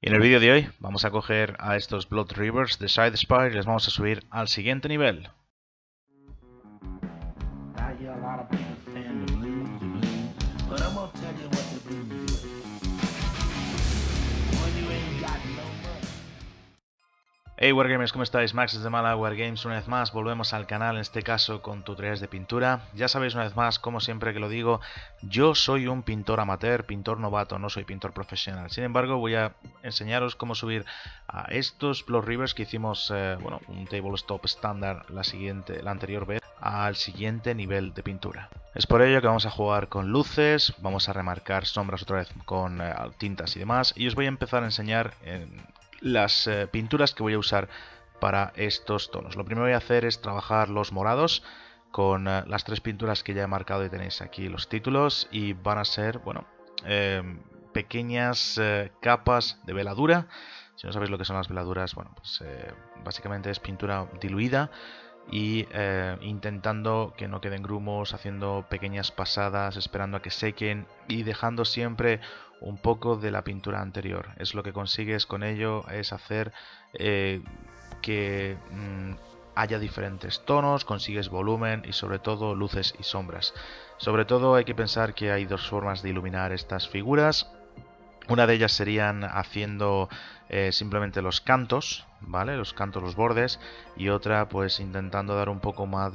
Y en el vídeo de hoy vamos a coger a estos Blood Rivers de Sidespire y les vamos a subir al siguiente nivel. Hey Wargamers, ¿cómo estáis? Max desde Málaga Wargames, una vez más volvemos al canal, en este caso con tutoriales de pintura. Ya sabéis una vez más, como siempre que lo digo, yo soy un pintor amateur, pintor novato, no soy pintor profesional. Sin embargo, voy a enseñaros cómo subir a estos Blood Rivers que hicimos, un tabletop estándar la anterior vez, al siguiente nivel de pintura. Es por ello que vamos a jugar con luces, vamos a remarcar sombras otra vez con tintas y demás, y os voy a empezar a enseñar las pinturas que voy a usar para estos tonos. Lo primero que voy a hacer es trabajar los morados con las tres pinturas que ya he marcado y tenéis aquí los títulos, y van a ser, pequeñas capas de veladura. Si no sabéis lo que son las veladuras, básicamente es pintura diluida y intentando que no queden grumos, haciendo pequeñas pasadas, esperando a que sequen y dejando siempre un poco de la pintura anterior. Es lo que consigues con ello, es hacer que haya diferentes tonos, consigues volumen y sobre todo luces y sombras. Sobre todo hay que pensar que hay dos formas de iluminar estas figuras. Una de ellas serían haciendo simplemente los cantos, ¿vale? Los cantos, los bordes, y otra pues intentando dar un poco más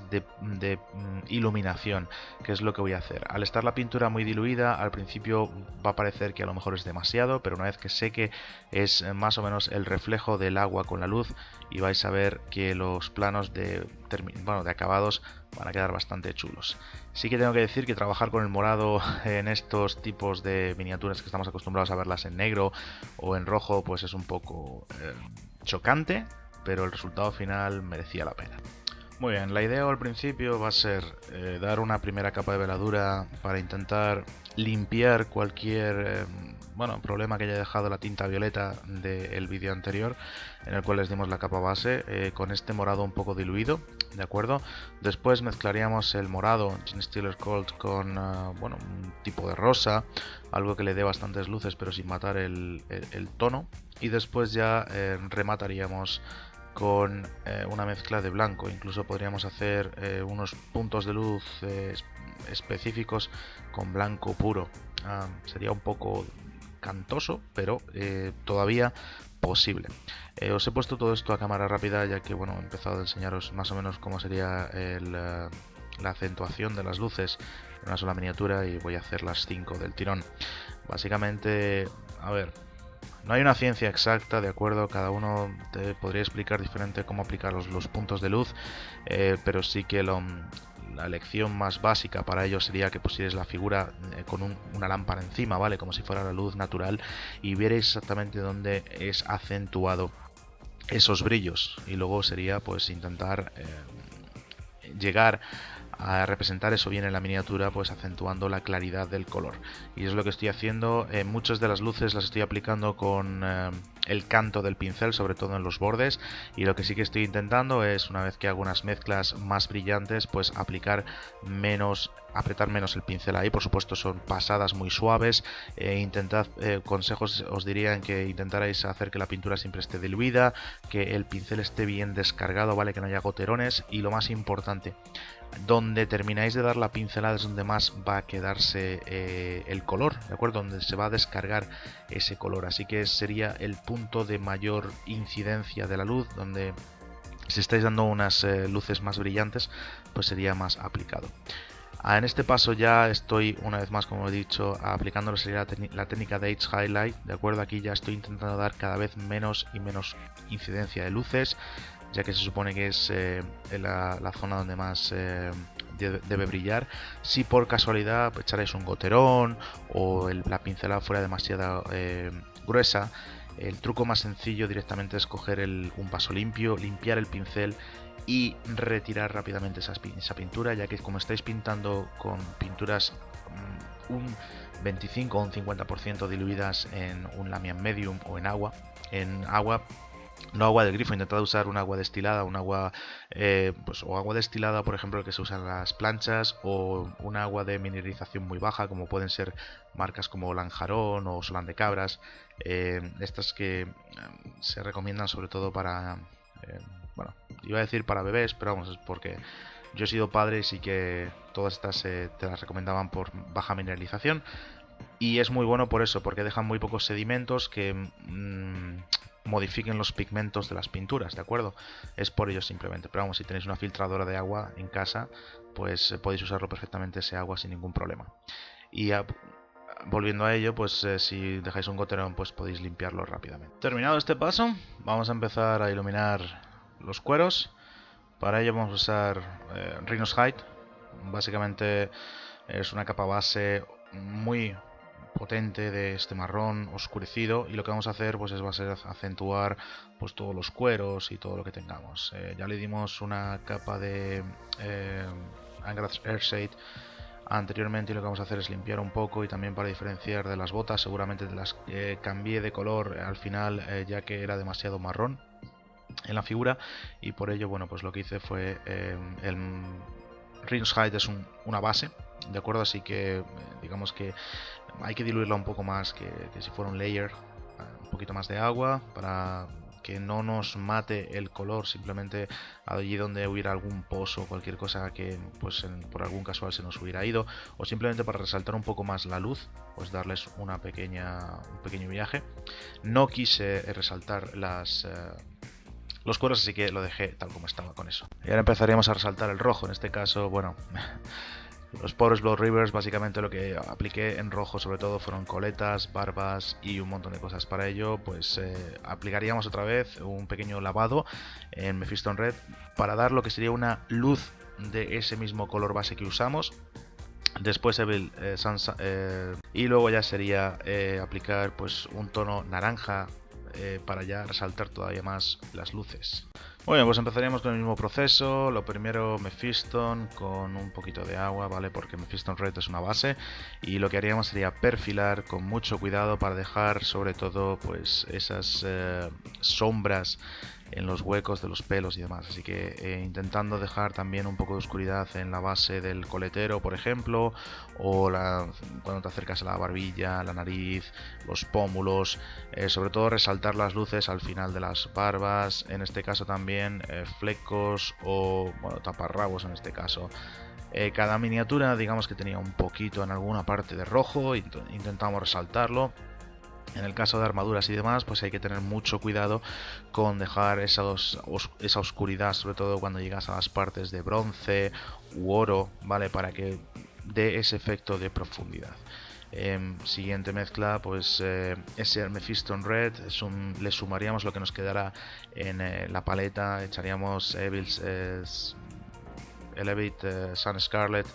de iluminación, que es lo que voy a hacer. Al estar la pintura muy diluida, al principio va a parecer que a lo mejor es demasiado, pero una vez que seque es más o menos el reflejo del agua con la luz, y vais a ver que los planos de acabados van a quedar bastante chulos. Sí que tengo que decir que trabajar con el morado en estos tipos de miniaturas que estamos acostumbrados a verlas en negro o en rojo, pues es un poco chocante, pero el resultado final merecía la pena. Muy bien, la idea al principio va a ser dar una primera capa de veladura para intentar limpiar cualquier problema que haya dejado la tinta violeta del vídeo anterior, en el cual les dimos la capa base con este morado un poco diluido, ¿de acuerdo? Después mezclaríamos el morado Genestealer Gold con un tipo de rosa, algo que le dé bastantes luces pero sin matar el tono, y después ya remataríamos con una mezcla de blanco. Incluso podríamos hacer unos puntos de luz específicos con blanco puro. Sería un poco cantoso, pero todavía posible. Os he puesto todo esto a cámara rápida, ya que he empezado a enseñaros más o menos cómo sería la acentuación de las luces en una sola miniatura, y voy a hacer las 5 del tirón. Básicamente, no hay una ciencia exacta, ¿de acuerdo? Cada uno te podría explicar diferente cómo aplicar los puntos de luz, pero sí que la lección más básica para ello sería que pusierais la figura con una lámpara encima, ¿vale? Como si fuera la luz natural, y vierais exactamente dónde es acentuado esos brillos, y luego sería pues intentar llegar a representar eso bien en la miniatura, pues acentuando la claridad del color. Y es lo que estoy haciendo. Muchas de las luces las estoy aplicando con el canto del pincel, sobre todo en los bordes, y lo que sí que estoy intentando es, una vez que hago unas mezclas más brillantes, pues aplicar menos, apretar menos el pincel ahí. Por supuesto son pasadas muy suaves. Intentad, consejos os dirían que intentarais hacer que la pintura siempre esté diluida, que el pincel esté bien descargado, vale, que no haya goterones, y lo más importante, donde termináis de dar la pincelada es donde más va a quedarse el color, ¿de acuerdo? Donde se va a descargar ese color, así que sería el punto de mayor incidencia de la luz, donde si estáis dando unas luces más brillantes, pues sería más aplicado. En este paso ya estoy, una vez más, como he dicho, aplicando lo que sería la técnica de Edge Highlight, ¿de acuerdo? Aquí ya estoy intentando dar cada vez menos y menos incidencia de luces, ya que se supone que es la zona donde más debe brillar. Si por casualidad echaréis un goterón o la pincelada fuera demasiado gruesa, el truco más sencillo directamente es coger un vaso limpio, limpiar el pincel y retirar rápidamente esa pintura, ya que como estáis pintando con pinturas un 25 o un 50% diluidas en un lamian medium o en agua, No agua del grifo, intentad usar un agua destilada, un agua, pues, o agua destilada, por ejemplo, el que se usa en las planchas, o un agua de mineralización muy baja, como pueden ser marcas como Lanjarón o Solán de Cabras, estas que se recomiendan sobre todo para, eh, bueno, iba a decir para bebés, pero vamos, es porque yo he sido padre y sí que todas estas te las recomendaban por baja mineralización. Y es muy bueno por eso, porque dejan muy pocos sedimentos que modifiquen los pigmentos de las pinturas, ¿de acuerdo? Es por ello simplemente. Pero vamos, si tenéis una filtradora de agua en casa, pues podéis usarlo perfectamente ese agua sin ningún problema. Y volviendo a ello, pues si dejáis un goterón, pues podéis limpiarlo rápidamente. Terminado este paso, vamos a empezar a iluminar los cueros. Para ello vamos a usar Rhinos Hide. Básicamente es una capa base muy potente de este marrón oscurecido, y lo que vamos a hacer pues va a ser acentuar pues todos los cueros y todo lo que tengamos. Ya le dimos una capa de Angrath Earthshade anteriormente, y lo que vamos a hacer es limpiar un poco, y también para diferenciar de las botas, seguramente las cambié de color al final ya que era demasiado marrón en la figura, y por ello bueno, pues lo que hice fue el Rinse Hide es una base, de acuerdo, así que digamos que hay que diluirla un poco más que si fuera un layer, un poquito más de agua para que no nos mate el color, simplemente allí donde hubiera algún pozo o cualquier cosa que pues por algún casual se nos hubiera ido, o simplemente para resaltar un poco más la luz, pues darles un pequeño viaje. No quise resaltar los cueros, así que lo dejé tal como estaba con eso. Y ahora empezaríamos a resaltar el rojo, en este caso, bueno, los pobres Blood Rivers, básicamente lo que apliqué en rojo sobre todo fueron coletas, barbas y un montón de cosas. Para ello pues aplicaríamos otra vez un pequeño lavado en Mephiston Red para dar lo que sería una luz de ese mismo color base que usamos. Después y luego ya sería aplicar pues un tono naranja para ya resaltar todavía más las luces. Bueno, pues empezaríamos con el mismo proceso. Lo primero, Mephiston con un poquito de agua, ¿vale? Porque Mephiston Red es una base, y lo que haríamos sería perfilar con mucho cuidado para dejar sobre todo pues esas sombras en los huecos de los pelos y demás, así que intentando dejar también un poco de oscuridad en la base del coletero, por ejemplo, o cuando te acercas a la barbilla, la nariz, los pómulos, sobre todo resaltar las luces al final de las barbas, en este caso también flecos o bueno, taparrabos en este caso. Cada miniatura digamos que tenía un poquito en alguna parte de rojo, intentamos resaltarlo. En el caso de armaduras y demás, pues hay que tener mucho cuidado con dejar esa oscuridad, sobre todo cuando llegas a las partes de bronce u oro, ¿vale? Para que dé ese efecto de profundidad. Siguiente mezcla, pues ese Mephiston Red, le sumaríamos lo que nos quedara en la paleta, echaríamos Elevate Sun Scarlet,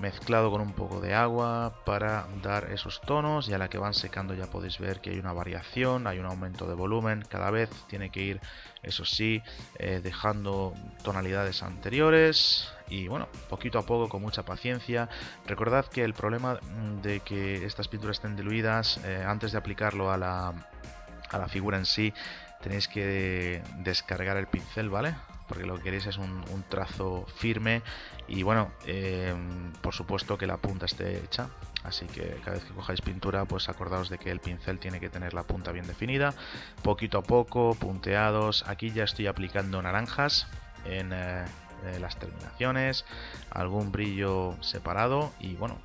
mezclado con un poco de agua para dar esos tonos, y a la que van secando ya podéis ver que hay una variación, hay un aumento de volumen, cada vez tiene que ir, eso sí, dejando tonalidades anteriores, y bueno, poquito a poco, con mucha paciencia. Recordad que el problema de que estas pinturas estén diluidas, antes de aplicarlo a la figura en sí, tenéis que descargar el pincel, ¿vale? Porque lo que queréis es un trazo firme, y bueno, por supuesto que la punta esté hecha, así que cada vez que cojáis pintura pues acordaos de que el pincel tiene que tener la punta bien definida, poquito a poco, punteados. Aquí ya estoy aplicando naranjas en las terminaciones, algún brillo separado, y bueno,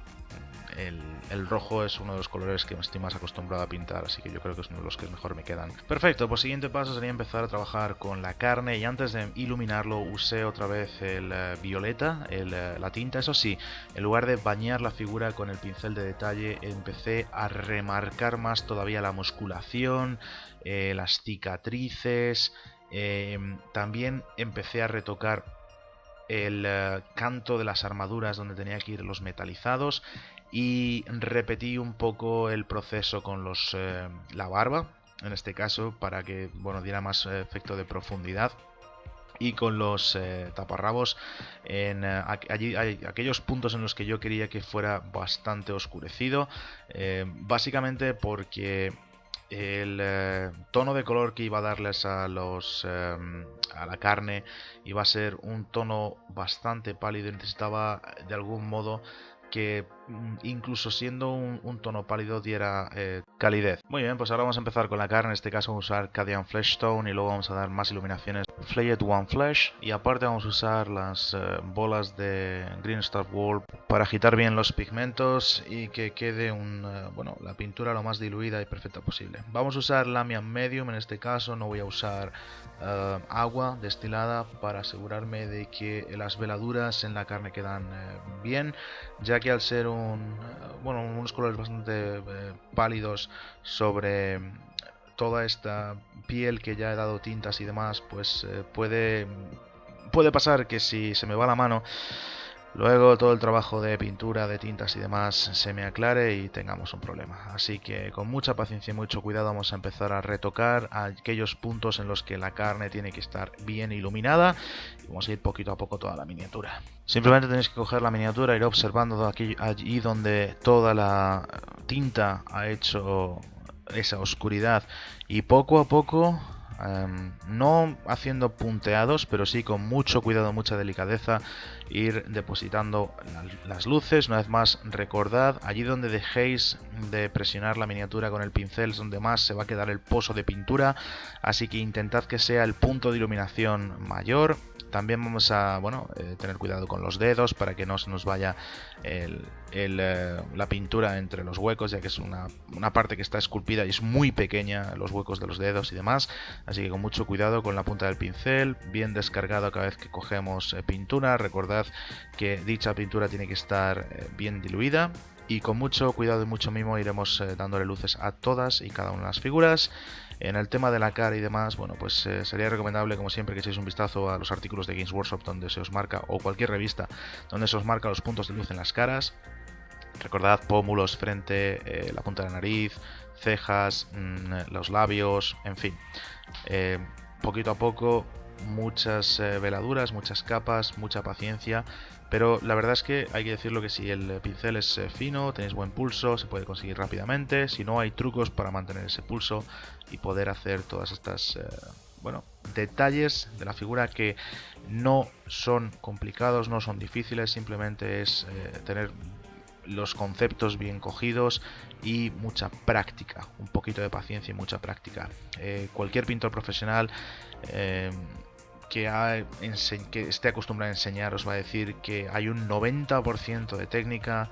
el rojo es uno de los colores que estoy más acostumbrado a pintar, así que yo creo que es uno de los que mejor me quedan. Perfecto, pues siguiente paso sería empezar a trabajar con la carne, y antes de iluminarlo usé otra vez el violeta, la tinta. Eso sí, en lugar de bañar la figura con el pincel de detalle, empecé a remarcar más todavía la musculación, las cicatrices, también empecé a retocar el canto de las armaduras donde tenía que ir los metalizados, y repetí un poco el proceso con la barba, en este caso, para que bueno, diera más efecto de profundidad, y con los taparrabos allí hay aquellos puntos en los que yo quería que fuera bastante oscurecido, básicamente porque el tono de color que iba a darles a la carne iba a ser un tono bastante pálido y necesitaba de algún modo que incluso siendo un tono pálido diera calidez. Muy bien, pues ahora vamos a empezar con la carne. En este caso vamos a usar Cadian Flesh Tone y luego vamos a dar más iluminaciones Flayed One Flesh, y aparte vamos a usar las bolas de Green Star Wolf para agitar bien los pigmentos y que quede bueno, la pintura lo más diluida y perfecta posible. Vamos a usar Lamian Medium en este caso, no voy a usar agua destilada para asegurarme de que las veladuras en la carne quedan bien, ya que al ser bueno, unos colores bastante pálidos sobre toda esta piel que ya he dado tintas y demás, pues puede pasar que si se me va la mano, luego todo el trabajo de pintura, de tintas y demás se me aclare y tengamos un problema. Así que con mucha paciencia y mucho cuidado vamos a empezar a retocar aquellos puntos en los que la carne tiene que estar bien iluminada y vamos a ir poquito a poco toda la miniatura. Simplemente tenéis que coger la miniatura, ir observando allí donde toda la tinta ha hecho esa oscuridad y poco a poco, no haciendo punteados, pero sí con mucho cuidado, mucha delicadeza, ir depositando las luces. Una vez más, recordad, allí donde dejéis de presionar la miniatura con el pincel es donde más se va a quedar el pozo de pintura, así que intentad que sea el punto de iluminación mayor. También vamos a tener cuidado con los dedos para que no se nos vaya la pintura entre los huecos, ya que es una parte que está esculpida y es muy pequeña, los huecos de los dedos y demás. Así que con mucho cuidado con la punta del pincel, bien descargado cada vez que cogemos pintura. Recordad que dicha pintura tiene que estar bien diluida. Y con mucho cuidado y mucho mimo iremos dándole luces a todas y cada una de las figuras. En el tema de la cara y demás, bueno, pues sería recomendable, como siempre, que echéis un vistazo a los artículos de Games Workshop donde se os marca, o cualquier revista donde se os marca los puntos de luz en las caras. Recordad pómulos, frente, la punta de la nariz, cejas, los labios, en fin. Poquito a poco, muchas veladuras, muchas capas, mucha paciencia. Pero la verdad es que hay que decirlo que si el pincel es fino, tenéis buen pulso, se puede conseguir rápidamente. Si no, hay trucos para mantener ese pulso y poder hacer todas estas detalles de la figura que no son complicados, no son difíciles, simplemente es tener los conceptos bien cogidos y mucha práctica, un poquito de paciencia y mucha práctica. Cualquier pintor profesional que esté acostumbrado a enseñar os va a decir que hay un 90% de técnica,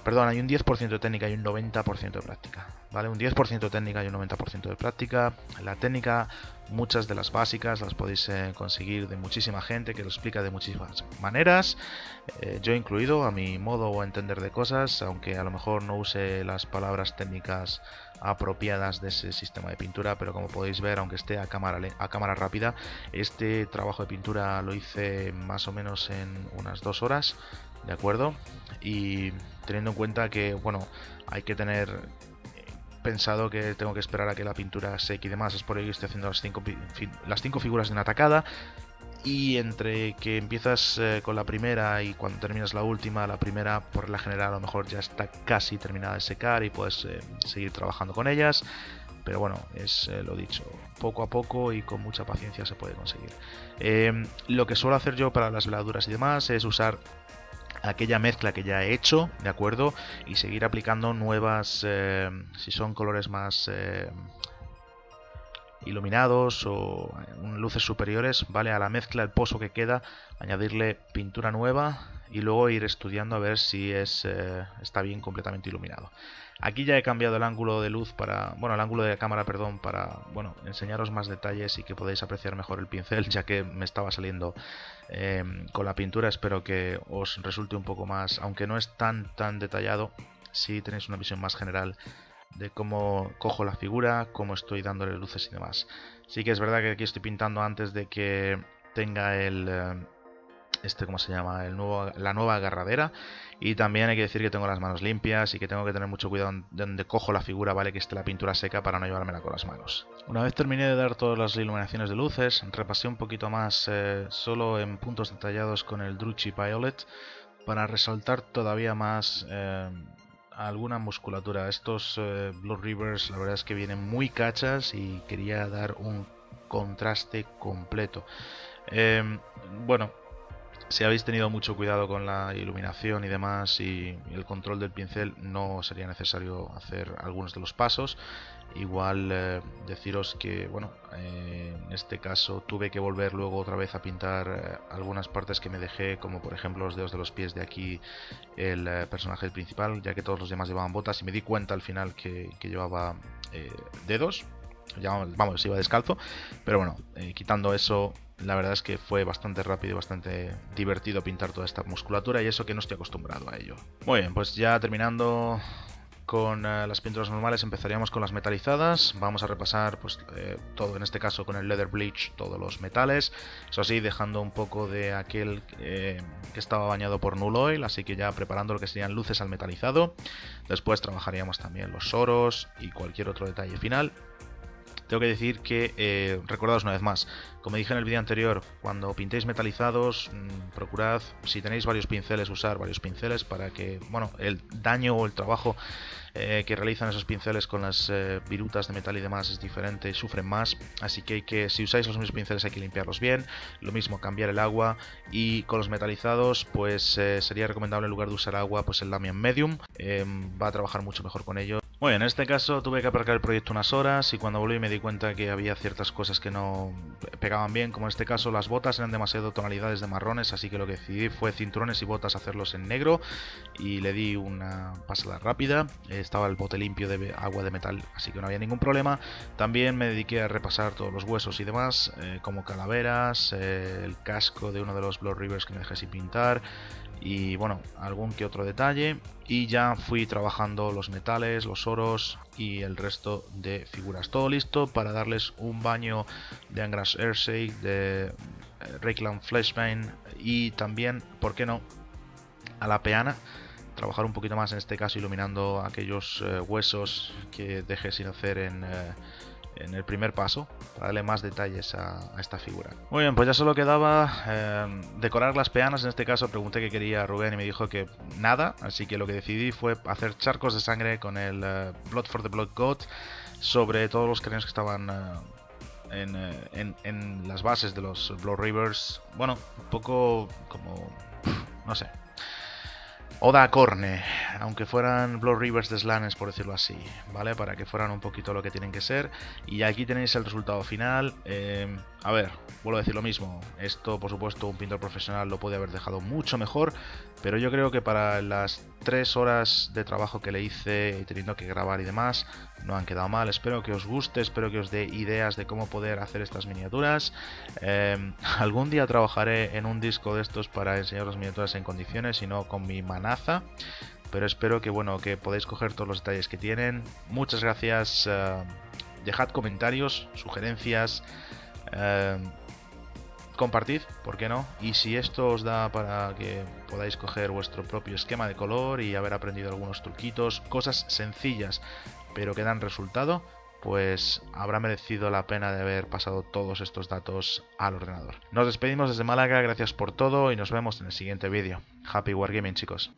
perdón, hay un 10% de técnica y un 90% de práctica, ¿vale? Un 10% de técnica y un 90% de práctica. La técnica, muchas de las básicas las podéis conseguir de muchísima gente que lo explica de muchísimas maneras, yo incluido, a mi modo o entender de cosas, aunque a lo mejor no use las palabras técnicas apropiadas de ese sistema de pintura, pero como podéis ver, aunque esté a cámara rápida, este trabajo de pintura lo hice más o menos en unas 2 horas, ¿de acuerdo? Y teniendo en cuenta que, bueno, hay que tener pensado que tengo que esperar a que la pintura seque y demás, es por ello que estoy haciendo las 5 figuras de una tacada. Y entre que empiezas con la primera y cuando terminas la última, la primera por la general a lo mejor ya está casi terminada de secar y puedes seguir trabajando con ellas. Pero bueno, es lo dicho, poco a poco y con mucha paciencia se puede conseguir. Lo que suelo hacer yo para las veladuras y demás es usar aquella mezcla que ya he hecho, ¿de acuerdo? Y seguir aplicando nuevas, si son colores más iluminados o luces superiores, ¿vale? A la mezcla, el pozo que queda, añadirle pintura nueva y luego ir estudiando a ver si está bien completamente iluminado. Aquí ya he cambiado el ángulo de luz el ángulo de cámara, perdón, para, enseñaros más detalles y que podáis apreciar mejor el pincel, ya que me estaba saliendo con la pintura. Espero que os resulte un poco más, aunque no es tan detallado, si tenéis una visión más general de cómo cojo la figura, cómo estoy dándole luces y demás. Sí que es verdad que aquí estoy pintando antes de que tenga ¿cómo se llama? La nueva agarradera. Y también hay que decir que tengo las manos limpias y que tengo que tener mucho cuidado donde cojo la figura, ¿vale? Que esté la pintura seca para no llevármela con las manos. Una vez terminé de dar todas las iluminaciones de luces, repasé un poquito más solo en puntos detallados con el Druchii Violet para resaltar todavía más alguna musculatura. Estos Blood Rivers la verdad es que vienen muy cachas y quería dar un contraste completo. Bueno, si habéis tenido mucho cuidado con la iluminación y demás y el control del pincel, no sería necesario hacer algunos de los pasos. Igual deciros que, bueno, en este caso tuve que volver luego otra vez a pintar algunas partes que me dejé, como por ejemplo los dedos de los pies de aquí, el personaje principal, ya que todos los demás llevaban botas y me di cuenta al final que llevaba dedos. Ya, vamos, iba descalzo, pero bueno, quitando eso, la verdad es que fue bastante rápido y bastante divertido pintar toda esta musculatura y eso que no estoy acostumbrado a ello. Muy bien, pues ya terminando con las pinturas normales, empezaríamos con las metalizadas. Vamos a repasar pues todo, en este caso con el Leather Bleach, todos los metales. Eso sí, dejando un poco de aquel que estaba bañado por Null Oil, así que ya preparando lo que serían luces al metalizado. Después trabajaríamos también los soros y cualquier otro detalle final. Tengo que decir que, recordaos una vez más, como dije en el vídeo anterior, cuando pintéis metalizados, procurad, si tenéis varios pinceles, usar varios pinceles para que, bueno, el daño o el trabajo que realizan esos pinceles con las virutas de metal y demás es diferente, sufren más, así que si usáis los mismos pinceles hay que limpiarlos bien, lo mismo cambiar el agua, y con los metalizados pues sería recomendable en lugar de usar agua pues el Lamian Medium, va a trabajar mucho mejor con ello. Bueno, en este caso tuve que aparcar el proyecto unas horas y cuando volví me di cuenta que había ciertas cosas que no pegaban bien, como en este caso las botas eran demasiado tonalidades de marrones, así que lo que decidí fue cinturones y botas hacerlos en negro y le di una pasada rápida. Estaba el bote limpio de agua de metal, así que no había ningún problema. También me dediqué a repasar todos los huesos y demás, como calaveras, el casco de uno de los Blood Rivers que me dejé sin pintar, y bueno, algún que otro detalle, y ya fui trabajando los metales, los oros y el resto de figuras. Todo listo para darles un baño de Angra's Earthshake, de Reikland Fleshbane y también, ¿por qué no?, a la peana. Trabajar un poquito más en este caso iluminando aquellos huesos que dejé sin hacer en el primer paso, para darle más detalles a esta figura. Muy bien, pues ya solo quedaba decorar las peanas. En este caso pregunté qué quería Rubén y me dijo que nada, así que lo que decidí fue hacer charcos de sangre con el Blood for the Blood God sobre todos los cráneos que estaban en las bases de los Blood Rivers. Bueno, un poco como, no sé, Oda a Corne, aunque fueran Blood Rivers de Slanes, por decirlo así, ¿vale? Para que fueran un poquito lo que tienen que ser. Y aquí tenéis el resultado final. A ver, vuelvo a decir lo mismo. Esto, por supuesto, un pintor profesional lo puede haber dejado mucho mejor, pero yo creo que para las 3 horas de trabajo que le hice, teniendo que grabar y demás, no han quedado mal. Espero que os guste, espero que os dé ideas de cómo poder hacer estas miniaturas. Algún día trabajaré en un disco de estos para enseñaros miniaturas en condiciones y no con mi manaza, pero espero que, bueno, que podáis coger todos los detalles que tienen. Muchas gracias. Dejad comentarios, sugerencias, compartid, ¿por qué no? Y si esto os da para que podáis coger vuestro propio esquema de color y haber aprendido algunos truquitos, cosas sencillas pero que dan resultado, pues habrá merecido la pena de haber pasado todos estos datos al ordenador. Nos despedimos desde Málaga, gracias por todo y nos vemos en el siguiente vídeo. Happy Wargaming, chicos.